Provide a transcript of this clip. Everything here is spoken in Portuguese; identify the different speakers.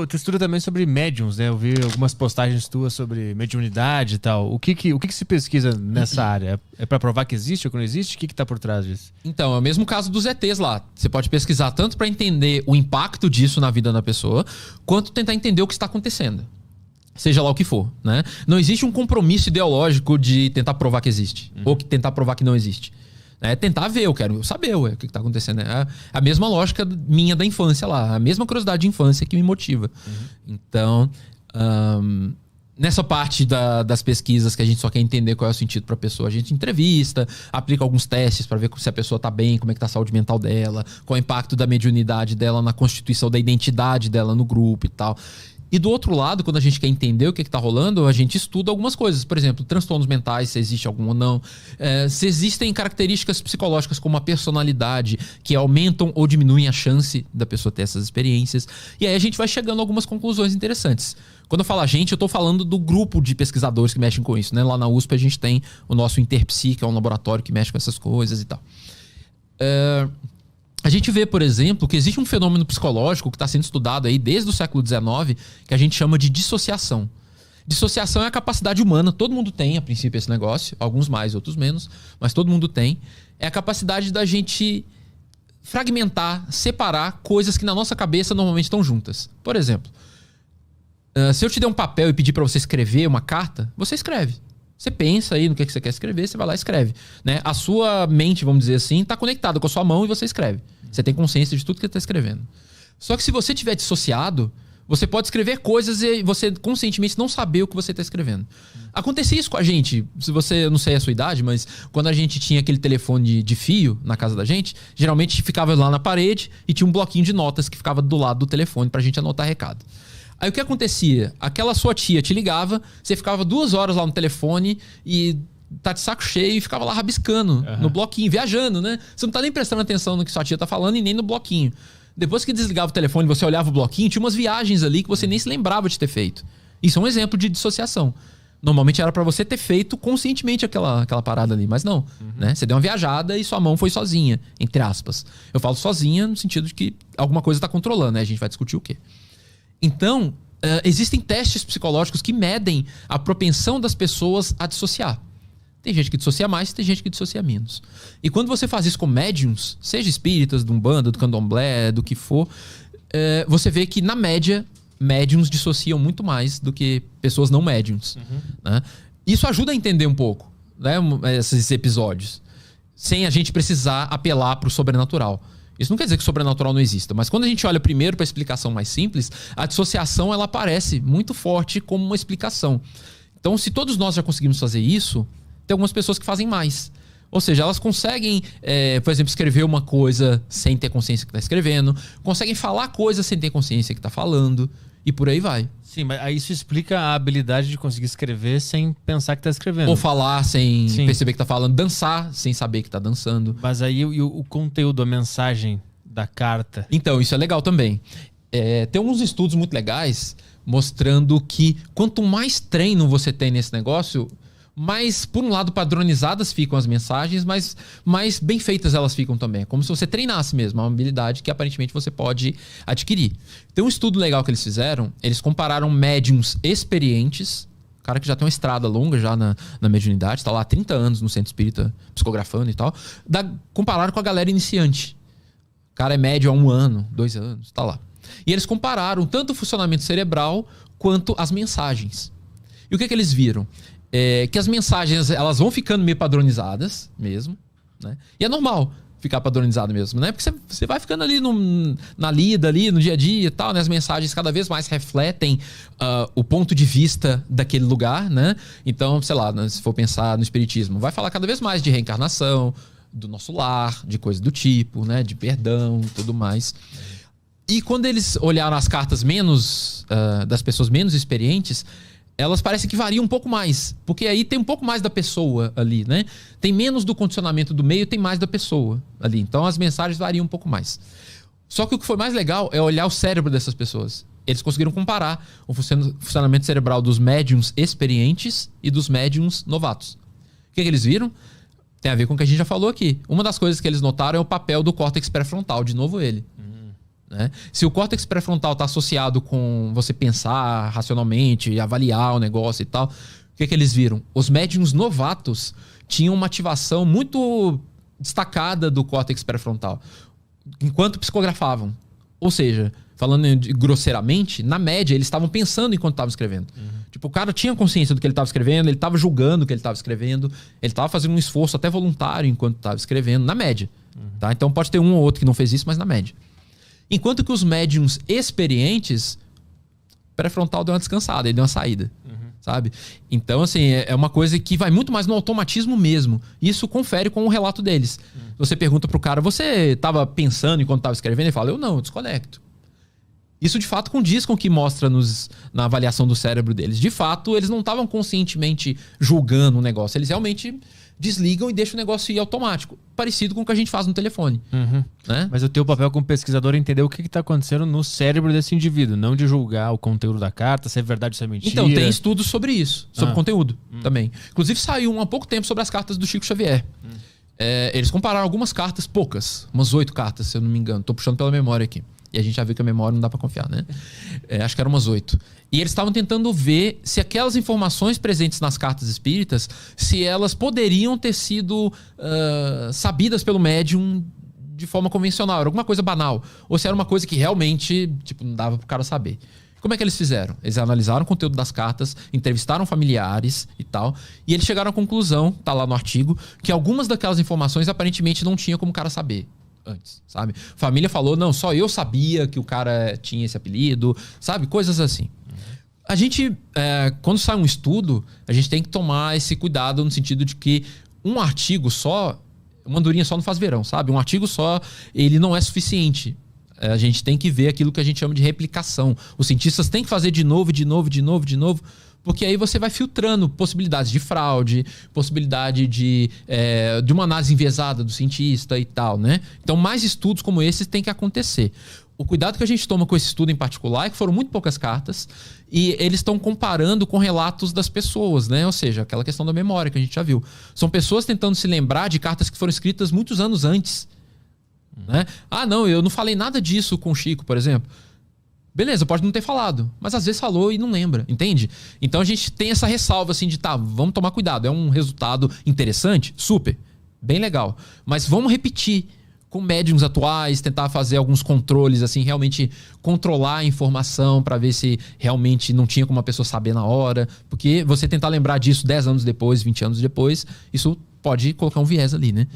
Speaker 1: Tu estuda também sobre médiums, né? Eu vi algumas postagens tuas sobre mediunidade e tal. O que se pesquisa nessa área? É pra provar que existe ou que não existe? O que tá por trás disso?
Speaker 2: Então, é o mesmo caso dos ETs lá. Você pode pesquisar tanto pra entender o impacto disso na vida da pessoa, quanto tentar entender o que está acontecendo. Seja lá o que for, né? Não existe um compromisso ideológico de tentar provar que existe. Ou que tentar provar que não existe. É tentar ver, eu quero saber o que tá acontecendo. É a mesma lógica minha da infância lá. A mesma curiosidade de infância que me motiva. Então, nessa parte das pesquisas que a gente só quer entender qual é o sentido pra pessoa, a gente entrevista, aplica alguns testes pra ver se a pessoa tá bem, como é que tá a saúde mental dela, qual é o impacto da mediunidade dela na constituição da identidade dela no grupo e tal. E do outro lado, quando a gente quer entender o que tá rolando, a gente estuda algumas coisas. Por exemplo, transtornos mentais, se existe algum ou não. Se existem características psicológicas como a personalidade que aumentam ou diminuem a chance da pessoa ter essas experiências. E aí a gente vai chegando a algumas conclusões interessantes. Quando eu falo a gente, eu tô falando do grupo de pesquisadores que mexem com isso, né? Lá na USP a gente tem o nosso Interpsi, que é um laboratório que mexe com essas coisas e tal. A gente vê, por exemplo, que existe um fenômeno psicológico que está sendo estudado aí desde o século XIX, que a gente chama de dissociação. Dissociação é a capacidade humana, todo mundo tem, a princípio, esse negócio. Alguns mais, outros menos, mas todo mundo tem. É a capacidade da gente fragmentar, separar coisas que na nossa cabeça normalmente estão juntas. Por exemplo, se eu te der um papel e pedir para você escrever uma carta, você escreve. Você pensa aí no que você quer escrever, você vai lá e escreve, né? A sua mente, vamos dizer assim, está conectada com a sua mão e você escreve. Você tem consciência de tudo que você está escrevendo. Só que se você estiver dissociado, você pode escrever coisas e você conscientemente não saber o que você está escrevendo. Acontecia isso com a gente. Se você, eu não sei a sua idade, mas quando a gente tinha aquele telefone de fio na casa da gente, geralmente ficava lá na parede e tinha um bloquinho de notas que ficava do lado do telefone pra gente anotar recado. Aí o que acontecia? Aquela sua tia te ligava, você ficava 2 horas lá no telefone e tá de saco cheio e ficava lá rabiscando no bloquinho, viajando, né? Você não tá nem prestando atenção no que sua tia tá falando e nem no bloquinho. Depois que desligava o telefone e você olhava o bloquinho, tinha umas viagens ali que você nem se lembrava de ter feito. Isso é um exemplo de dissociação. Normalmente era pra você ter feito conscientemente aquela parada ali, mas não, né? Você deu uma viajada e sua mão foi sozinha, entre aspas. Eu falo sozinha no sentido de que alguma coisa tá controlando, né? A gente vai discutir o quê. Então, existem testes psicológicos que medem a propensão das pessoas a dissociar. Tem gente que dissocia mais, tem gente que dissocia menos. E quando você faz isso com médiums, seja espíritas, de umbanda, do candomblé, do que for, você vê que, na média, médiums dissociam muito mais do que pessoas não médiums. Né? Isso ajuda a entender um pouco, né, esses episódios, sem a gente precisar apelar para o sobrenatural. Isso não quer dizer que o sobrenatural não exista, mas quando a gente olha primeiro para a explicação mais simples, a dissociação ela aparece muito forte como uma explicação. Então, se todos nós já conseguimos fazer isso, tem algumas pessoas que fazem mais. Ou seja, elas conseguem, por exemplo, escrever uma coisa sem ter consciência que está escrevendo, conseguem falar coisas sem ter consciência que está falando, e por aí vai.
Speaker 1: Sim, mas aí isso explica a habilidade de conseguir escrever sem pensar que tá escrevendo.
Speaker 2: Ou falar sem perceber que tá falando, dançar sem saber que tá dançando.
Speaker 1: Mas aí o conteúdo, a mensagem da carta...
Speaker 2: Então, isso é legal também. Tem uns estudos muito legais mostrando que quanto mais treino você tem nesse negócio, mais, por um lado, padronizadas ficam as mensagens, mas mais bem feitas elas ficam também. Como se você treinasse mesmo, é uma habilidade que aparentemente você pode adquirir. Tem um estudo legal que eles fizeram, eles compararam médiums experientes, cara que já tem uma estrada longa já na mediunidade, está lá há 30 anos no centro espírita psicografando e tal, compararam com a galera iniciante. O cara é médio há 1 ano, 2 anos, tá lá. E eles compararam tanto o funcionamento cerebral quanto as mensagens. E o que eles viram? Que as mensagens elas vão ficando meio padronizadas mesmo, né? E é normal ficar padronizado mesmo, né? Porque você vai ficando ali na lida, ali no dia a dia e tal, né? As mensagens cada vez mais refletem o ponto de vista daquele lugar, né? Então, sei lá, se for pensar no espiritismo, vai falar cada vez mais de reencarnação, do nosso lar, de coisas do tipo, né? De perdão e tudo mais. E quando eles olharam as cartas das pessoas menos experientes, elas parecem que variam um pouco mais. Porque aí tem um pouco mais da pessoa ali, né? Tem menos do condicionamento do meio, tem mais da pessoa ali. Então as mensagens variam um pouco mais. Só que o que foi mais legal é olhar o cérebro dessas pessoas. Eles conseguiram comparar o funcionamento cerebral dos médiums experientes e dos médiums novatos. O que eles viram? Tem a ver com o que a gente já falou aqui. Uma das coisas que eles notaram é o papel do córtex pré-frontal. De novo ele. né? Se o córtex pré-frontal está associado com você pensar racionalmente, avaliar o negócio e tal, o que eles viram? Os médiums novatos tinham uma ativação muito destacada do córtex pré-frontal enquanto psicografavam. Ou seja, falando grosseiramente, na média eles estavam pensando enquanto estavam escrevendo. Tipo, o cara tinha consciência do que ele estava escrevendo, ele estava julgando o que ele estava escrevendo, ele estava fazendo um esforço até voluntário enquanto estava escrevendo, na média. Tá? Então pode ter um ou outro que não fez isso, mas na média. Enquanto que os médiums experientes, pré-frontal deu uma descansada, ele deu uma saída. Sabe? Então, assim, é uma coisa que vai muito mais no automatismo mesmo. Isso confere com o relato deles. Você pergunta pro cara, você estava pensando enquanto estava escrevendo? Ele fala, eu não, eu desconecto. Isso, de fato, condiz com o que mostra na avaliação do cérebro deles. De fato, eles não estavam conscientemente julgando o negócio. Eles realmente desligam e deixam o negócio ir automático. Parecido com o que a gente faz no telefone. Né?
Speaker 1: Mas o teu papel como pesquisador é entender o que está acontecendo no cérebro desse indivíduo, não de julgar o conteúdo da carta, se é verdade ou se é mentira.
Speaker 2: Então, tem estudos sobre isso, sobre conteúdo também. Inclusive, saiu há pouco tempo sobre as cartas do Chico Xavier. Eles compararam algumas cartas, poucas, umas 8 cartas, se eu não me engano. Tô puxando pela memória aqui. E a gente já viu que a memória não dá pra confiar, né? Acho que eram umas 8. E eles estavam tentando ver se aquelas informações presentes nas cartas espíritas, se elas poderiam ter sido sabidas pelo médium de forma convencional. Era alguma coisa banal. Ou se era uma coisa que realmente, tipo, não dava pro cara saber. Como é que eles fizeram? Eles analisaram o conteúdo das cartas, entrevistaram familiares e tal, e eles chegaram à conclusão, tá lá no artigo, que algumas daquelas informações aparentemente não tinha como o cara saber antes, sabe? Família falou, não, só eu sabia que o cara tinha esse apelido, sabe? Coisas assim. A gente, quando sai um estudo, a gente tem que tomar esse cuidado no sentido de que um artigo só, uma andorinha só não faz verão, sabe? Um artigo só, ele não é suficiente. A gente tem que ver aquilo que a gente chama de replicação. Os cientistas têm que fazer de novo, porque aí você vai filtrando possibilidades de fraude, possibilidade de uma análise enviesada do cientista e tal, né? Então, mais estudos como esses têm que acontecer. O cuidado que a gente toma com esse estudo em particular é que foram muito poucas cartas e eles estão comparando com relatos das pessoas, né? Ou seja, aquela questão da memória que a gente já viu. São pessoas tentando se lembrar de cartas que foram escritas muitos anos antes. Né? Ah, não, eu não falei nada disso com o Chico, por exemplo. Beleza, pode não ter falado, mas às vezes falou e não lembra, entende? Então a gente tem essa ressalva assim de vamos tomar cuidado. É um resultado interessante? Super, bem legal. Mas vamos repetir com médiums atuais, tentar fazer alguns controles, assim, realmente controlar a informação para ver se realmente não tinha como a pessoa saber na hora. Porque você tentar lembrar disso 10 anos depois, 20 anos depois, isso pode colocar um viés ali, né?